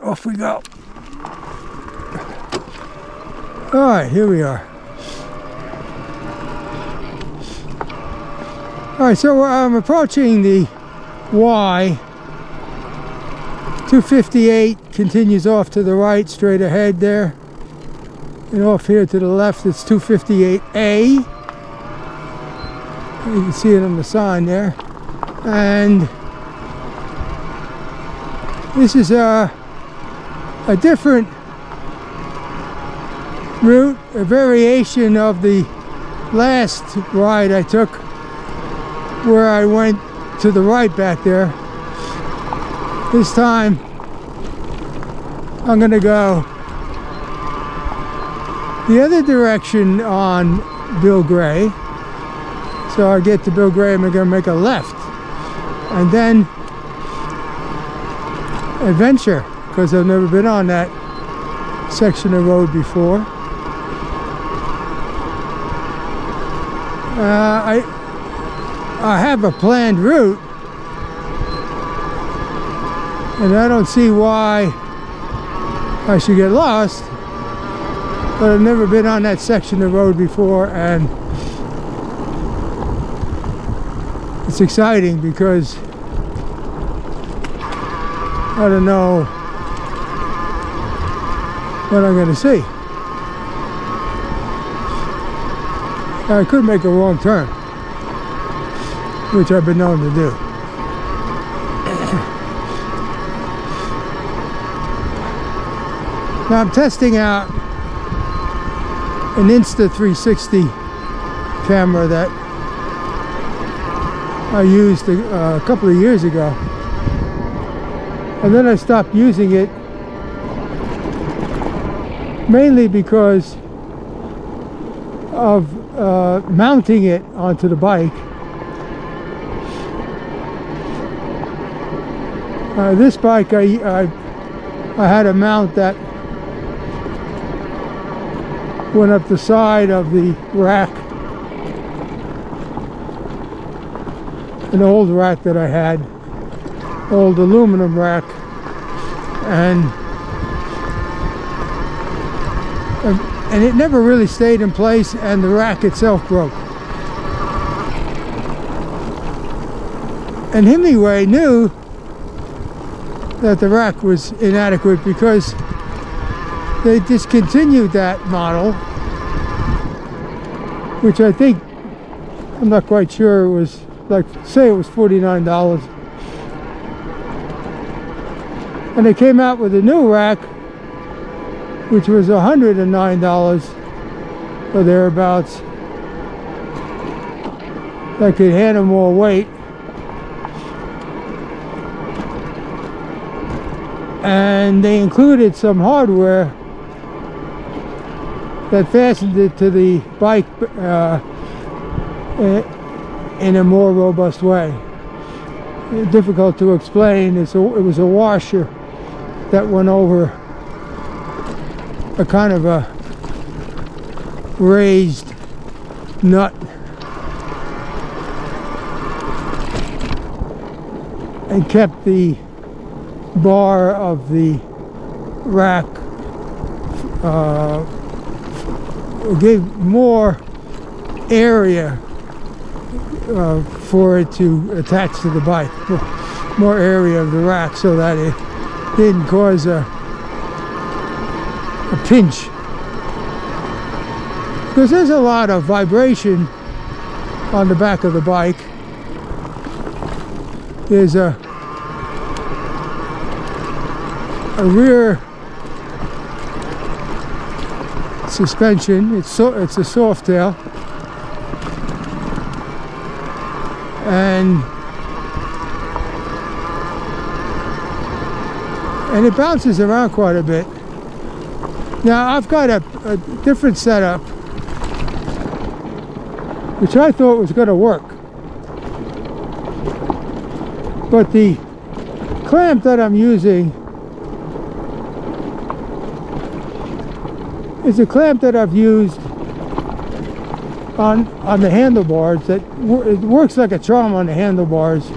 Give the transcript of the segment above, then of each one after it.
off we go. All right, here we are. All right, so I'm approaching the Y. 258 continues off to the right, straight ahead there. And off here to the left, it's 258A. You can see it on the sign there. And this is a different route, a variation of the last ride I took, where I went to the right back there. This time I'm gonna go the other direction on Bill Gray. So I get to Bill Gray, I'm gonna make a left and then adventure, because I've never been on that section of road before. I have a planned route, and I don't see why I should get lost, but I've never been on that section of road before, and it's exciting because I don't know what I'm going to see. I could make a wrong turn, which I've been known to do. Now I'm testing out an Insta 360 camera that I used a couple of years ago, and then I stopped using it, mainly because of mounting it onto the bike. This bike I had a mount that went up the side of the rack, an old rack that I had, old aluminum rack, and it never really stayed in place, and the rack itself broke. And Hemingway knew that the rack was inadequate because they discontinued that model, which I think, I'm not quite sure, it was like, say it was $49. And they came out with a new rack, which was $109 or thereabouts, that could handle more weight. And they included some hardware that fastened it to the bike in a more robust way. Difficult to explain. It was a washer that went over a kind of a raised nut, and kept the bar of the rack, gave more area for it to attach to the bike, more area of the rack, so that it didn't cause a pinch, because there's a lot of vibration on the back of the bike. There's a rear suspension. It's a soft tail, and it bounces around quite a bit. Now I've got a different setup, which I thought was going to work, but the clamp that I'm using is a clamp that I've used on the handlebars. That it works like a charm on the handlebars,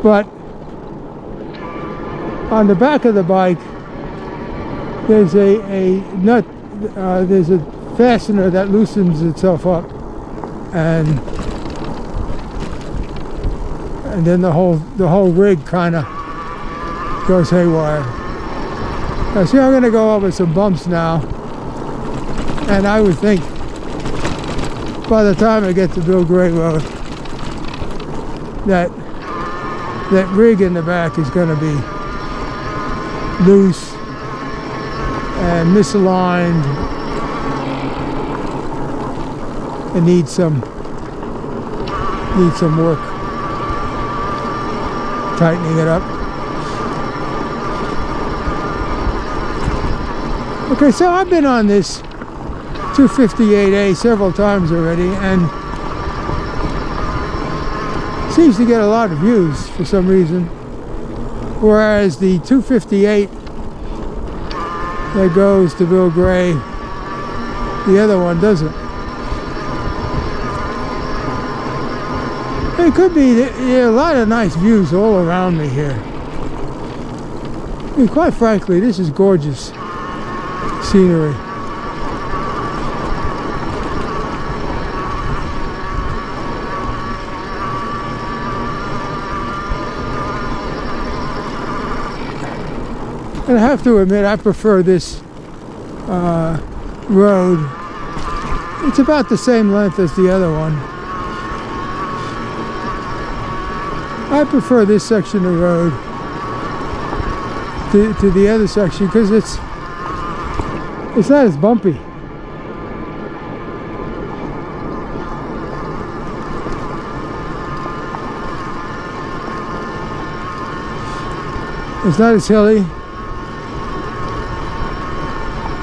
But on the back of the bike, there's a nut, there's a fastener that loosens itself up, and then the whole rig kind of goes haywire. Now, see, I'm going to go over some bumps now, and I would think by the time I get to Bill Gray Road, that rig in the back is going to be loose and misaligned and needs some work tightening it up. Okay, so I've been on this 258A several times already, and seems to get a lot of views for some reason, whereas the 258 that goes to Bill Gray, the other one doesn't. It could be a lot of nice views all around me here. I mean, quite frankly, this is gorgeous scenery. And I have to admit, I prefer this road. It's about the same length as the other one. I prefer this section of road to the other section because it's not as bumpy. It's not as hilly.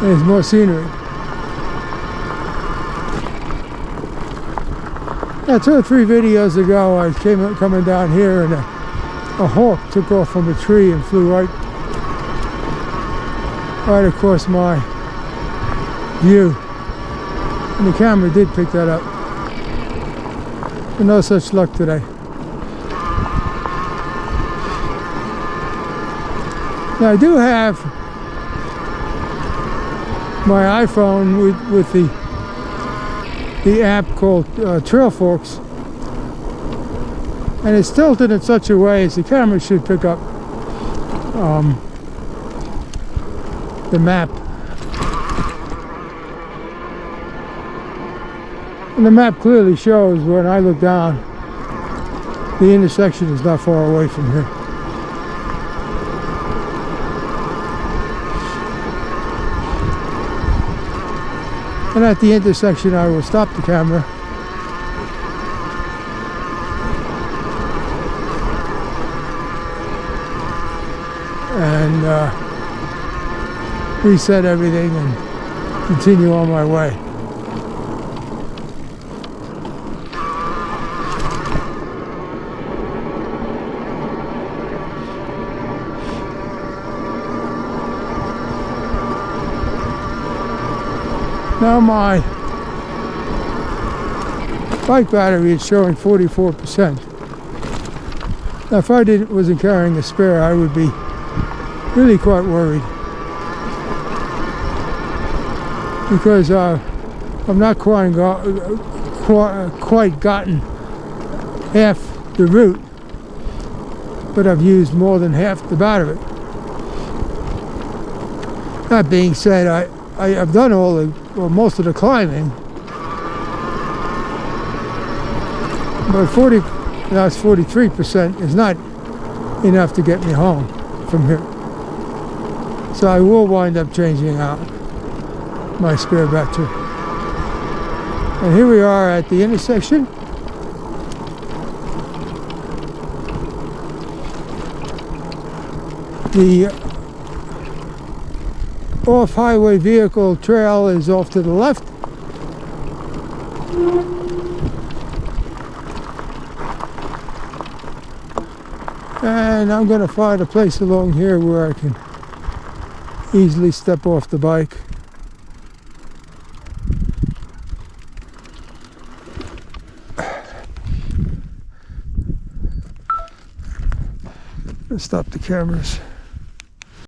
There's more scenery. Now, 2 or 3 videos ago, I came coming down here, and a hawk took off from a tree and flew right across my view. And the camera did pick that up. But no such luck today. Now, I do have my iPhone with the app called Trail Forks, and it's tilted in such a way as the camera should pick up the map, and the map clearly shows when I look down the intersection is not far away from here. And at the intersection, I will stop the camera and reset everything and continue on my way. Now my bike battery is showing 44%. Now if I wasn't carrying a spare, I would be really quite worried, because I've not quite gotten half the route, but I've used more than half the battery. That being said, I've done most of the climbing, but 43% is not enough to get me home from here. So I will wind up changing out my spare battery. And here we are at the intersection. The off-highway vehicle trail is off to the left. And I'm going to find a place along here where I can easily step off the bike. Let's stop the cameras.